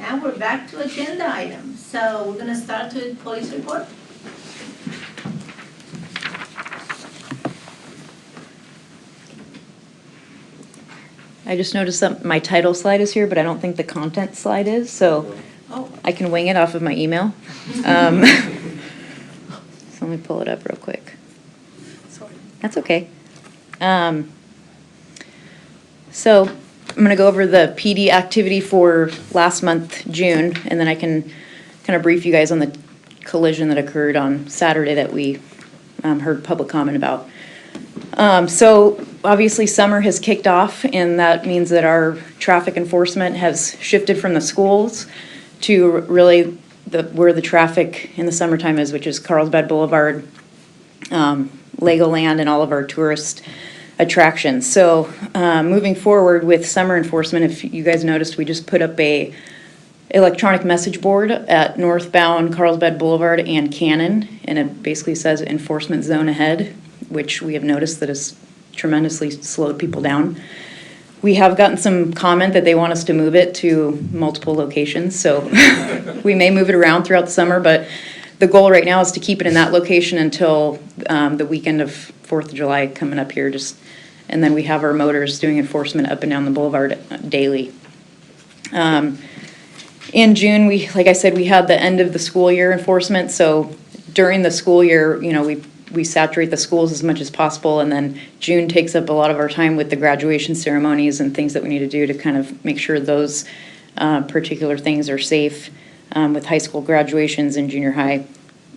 And we're back to agenda items. So we're gonna start with police report. I just noticed that my title slide is here, but I don't think the content slide is, so Oh, I can wing it off of my email. So let me pull it up real quick. sorry. That's okay. So I'm going to go over the PD activity for last month, June, and then I can kind of brief you guys on the collision that occurred on Saturday that we heard public comment about. So obviously summer has kicked off, and that means that our traffic enforcement has shifted from the schools to really where the traffic in the summertime is, which is Carlsbad Boulevard, Legoland, and all of our tourist attractions. So moving forward with summer enforcement, if you guys noticed, we just put up a electronic message board at northbound Carlsbad Boulevard and Cannon, and it basically says enforcement zone ahead, which we have noticed that has tremendously slowed people down. We have gotten some comment that they want us to move it to multiple locations, so we may move it around throughout the summer, but the goal right now is to keep it in that location until the weekend of 4th of July coming up here, and then we have our motors doing enforcement up and down the boulevard daily. In June, like I said, we had the end of the school year enforcement, so during the school year, we saturate the schools as much as possible, and then June takes up a lot of our time with the graduation ceremonies and things that we need to do to kind of make sure those particular things are safe with high school graduations and junior high.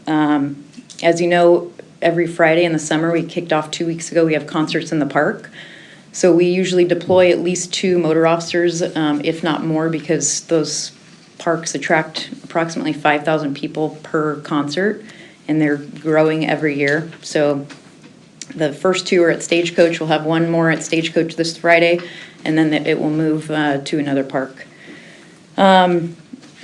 As you know, every Friday in the summer, we kicked off 2 weeks ago, we have concerts in the park. So we usually deploy at least 2 motor officers, if not more, because those parks attract approximately 5,000 people per concert, and they're growing every year. So the first 2 are at Stagecoach. We'll have 1 more at Stagecoach this Friday, and then it will move to another park.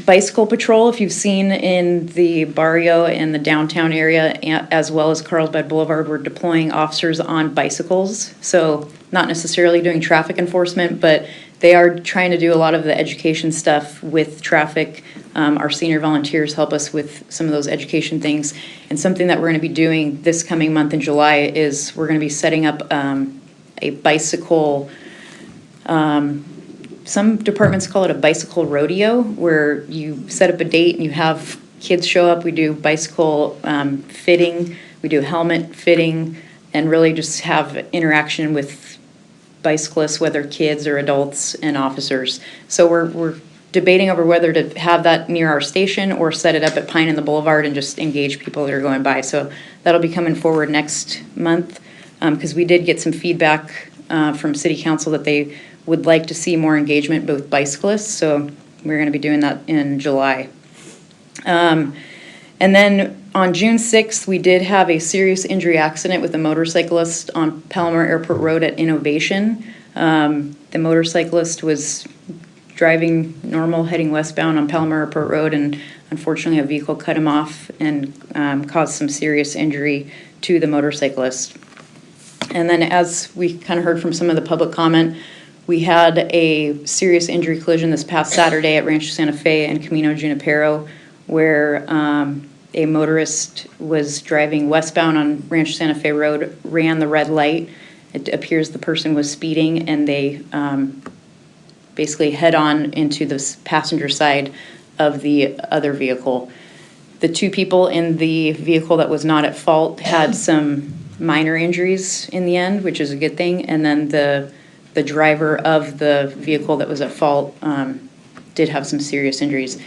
Bicycle patrol, if you've seen in the barrio and the downtown area, as well as Carlsbad Boulevard, we're deploying officers on bicycles. So not necessarily doing traffic enforcement, but they are trying to do a lot of the education stuff with traffic. Our senior volunteers help us with some of those education things. And something that we're going to be doing this coming month in July is we're going to be setting up a bicycle, some departments call it a bicycle rodeo, where you set up a date and you have kids show up. We do bicycle fitting, we do helmet fitting, and really just have interaction with bicyclists, whether kids or adults and officers. So we're debating over whether to have that near our station or set it up at Pine and the Boulevard and just engage people that are going by. So that'll be coming forward next month, because we did get some feedback from City Council that they would like to see more engagement with bicyclists. So we're going to be doing that in July. And then on June 6th, we did have a serious injury accident with a motorcyclist on Palomar Airport Road at Innovation. The motorcyclist was driving normal, heading westbound on Palomar Airport Road, and unfortunately a vehicle cut him off and caused some serious injury to the motorcyclist. And then, as we kind of heard from some of the public comment, we had a serious injury collision this past Saturday at Rancho Santa Fe and Camino Junipero, where a motorist was driving westbound on Rancho Santa Fe Road, ran the red light. It appears the person was speeding, and they basically head on into the passenger side of the other vehicle. The 2 people in the vehicle that was not at fault had some minor injuries in the end, which is a good thing, and then the driver of the vehicle that was at fault did have some serious injuries.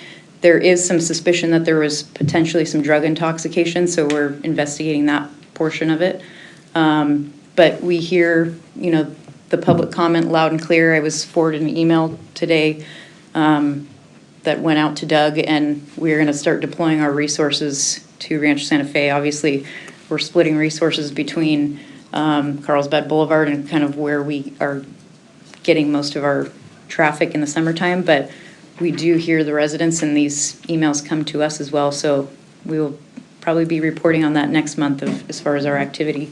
There is some suspicion that there was potentially some drug intoxication, so we're investigating that portion of it. But we hear, the public comment loud and clear. I was forwarded an email today that went out to Doug, and we're going to start deploying our resources to Rancho Santa Fe. Obviously, we're splitting resources between Carlsbad Boulevard and kind of where we are getting most of our traffic in the summertime, but we do hear the residents, and these emails come to us as well, so we will probably be reporting on that next month as far as our activity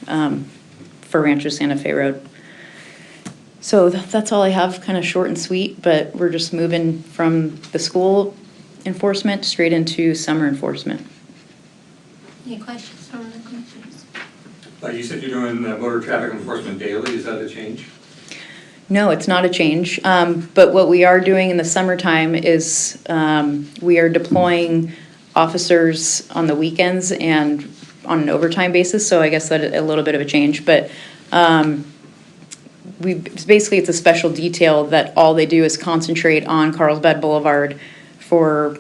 for Rancho Santa Fe Road. So that's all I have, kind of short and sweet, but we're just moving from the school enforcement straight into summer enforcement. Any questions from the commissioners? You said you're doing motor traffic enforcement daily, is that a change? No, it's not a change. But what we are doing in the summertime is we are deploying officers on the weekends and on an overtime basis. So I guess that a little bit of a change. But basically it's a special detail that all they do is concentrate on Carlsbad Boulevard for,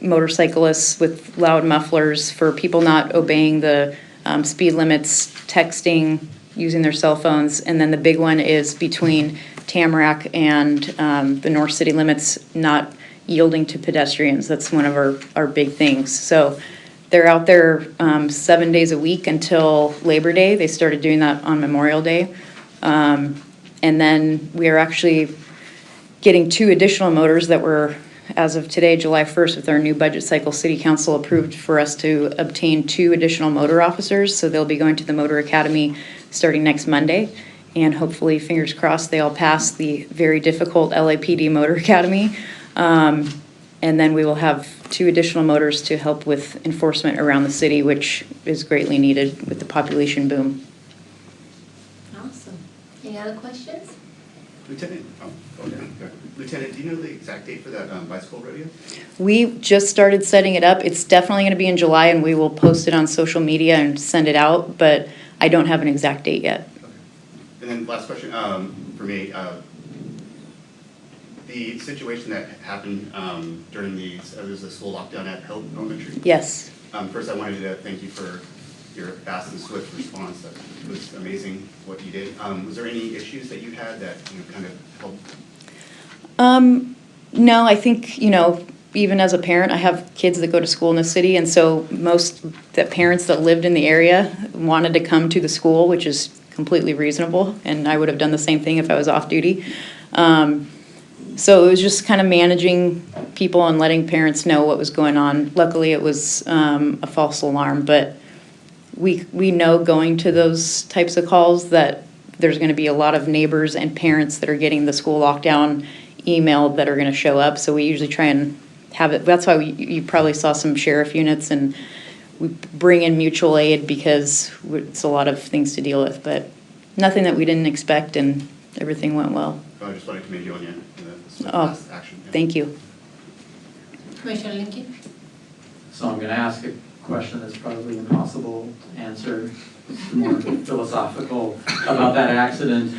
motorcyclists with loud mufflers, for people not obeying the speed limits, texting, using their cell phones. And then the big one is between Tamarack and the North City limits, not yielding to pedestrians. That's one of our big things. So they're out there 7 days a week until Labor Day. They started doing that on Memorial Day. And then we are actually getting 2 additional motors that were, as of today, July 1st, with our new budget cycle, City Council approved for us to obtain 2 additional motor officers. So they'll be going to the Motor Academy starting next Monday. And hopefully, fingers crossed, they all pass the very difficult LAPD Motor Academy. And then we will have 2 additional motors to help with enforcement around the city, which is greatly needed with the population boom. Awesome. Any other questions? Lieutenant, Lieutenant, do you know the exact date for that bicycle rodeo? We just started setting it up. It's definitely going to be in July, and we will post it on social media and send it out, but I don't have an exact date yet. Okay. And then last question for me. The situation that happened during there's a school lockdown at Hill Elementary. Yes. First, I wanted to thank you for your fast and swift response. That was amazing what you did. Was there any issues that you had that kind of helped? No, I think, even as a parent, I have kids that go to school in the city, and so most the parents that lived in the area wanted to come to the school, which is completely reasonable, and I would have done the same thing if I was off duty. So it was just kind of managing people and letting parents know what was going on. Luckily, it was a false alarm, but we know going to those types of calls that there's going to be a lot of neighbors and parents that are getting the school lockdown emailed that are going to show up. So we usually try and have it. That's why you probably saw some sheriff units, and we bring in mutual aid because it's a lot of things to deal with, but nothing that we didn't expect, and everything went well. I just wanted to commend you on your fast action. Yeah. Thank you. Commissioner Lincoln? So I'm going to ask a question that's probably impossible to answer. It's more philosophical about that accident.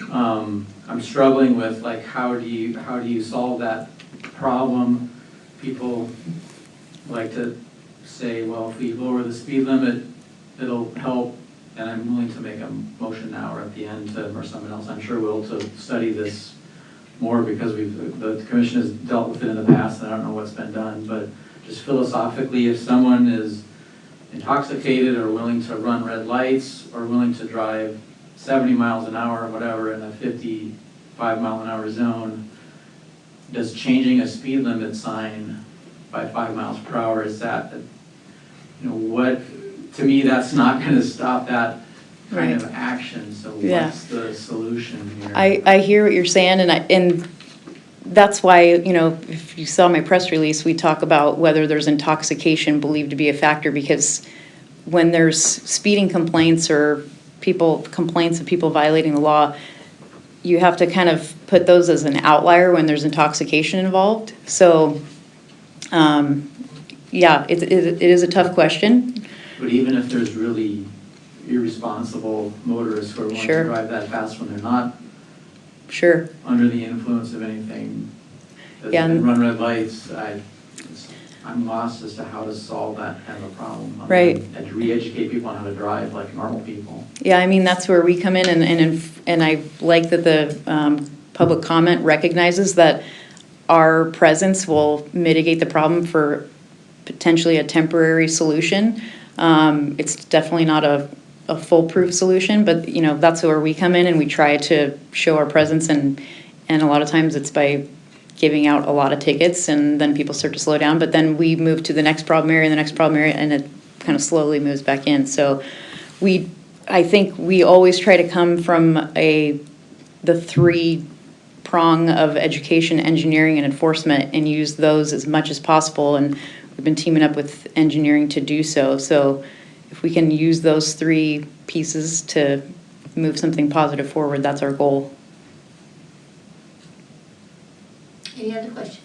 I'm struggling with how do you solve that problem? People like to say, well, if we lower the speed limit, it'll help. And I'm willing to make a motion now or at the end or someone else, I'm sure will, to study this more because the commission has dealt with it in the past and I don't know what's been done. But just philosophically, if someone is intoxicated or willing to run red lights or willing to drive 70 miles an hour or whatever in a 55 mile an hour zone, does changing a speed limit sign by 5 miles per hour, is that, what, to me, that's not going to stop that kind of action. So what's the solution here? I hear what you're saying, and that's why, if you saw my press release, we talk about whether there's intoxication believed to be a factor, because when there's speeding complaints or complaints of people violating the law, you have to kind of put those as an outlier when there's intoxication involved. So, it is a tough question. But even if there's really irresponsible motorists who are willing to drive that fast when they're not under the influence of anything, and run red lights, I'm lost as to how to solve that kind of a problem. And re-educate people on how to drive like normal people. Yeah, that's where we come in, and I like that the public comment recognizes that our presence will mitigate the problem for potentially a temporary solution. It's definitely not a foolproof solution, but that's where we come in and we try to show our presence, and a lot of times it's by giving out a lot of tickets, and then people start to slow down, but then we move to the next problem area and it kind of slowly moves back in. So I think we always try to come from a the three prong of education, engineering, and enforcement and use those as much as possible. And we've been teaming up with engineering to do so. So if we can use those three pieces to move something positive forward, that's our goal. Any other questions?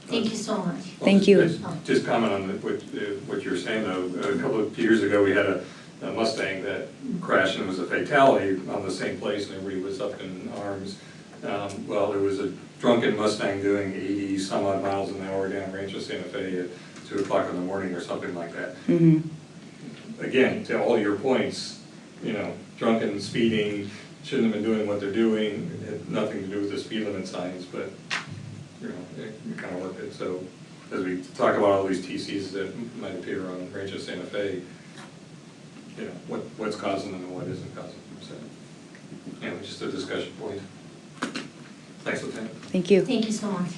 Thank you so much. Thank you. Just comment on what you were saying, though. A couple of years ago, we had a Mustang that crashed and it was a fatality on the same place, and everybody was up in arms. Well, there was a drunken Mustang doing 80 some odd miles an hour down Rancho Santa Fe at 2 o'clock in the morning or something like that. Again, to all your points, drunken, speeding, shouldn't have been doing what they're doing. It had nothing to do with the speed limit signs, but it kind of worked it. So as we talk about all these TCs that might appear on Rancho Santa Fe, what's causing them and what isn't causing them. So, just a discussion point. Thanks, Lieutenant. Thank you. Thank you so much.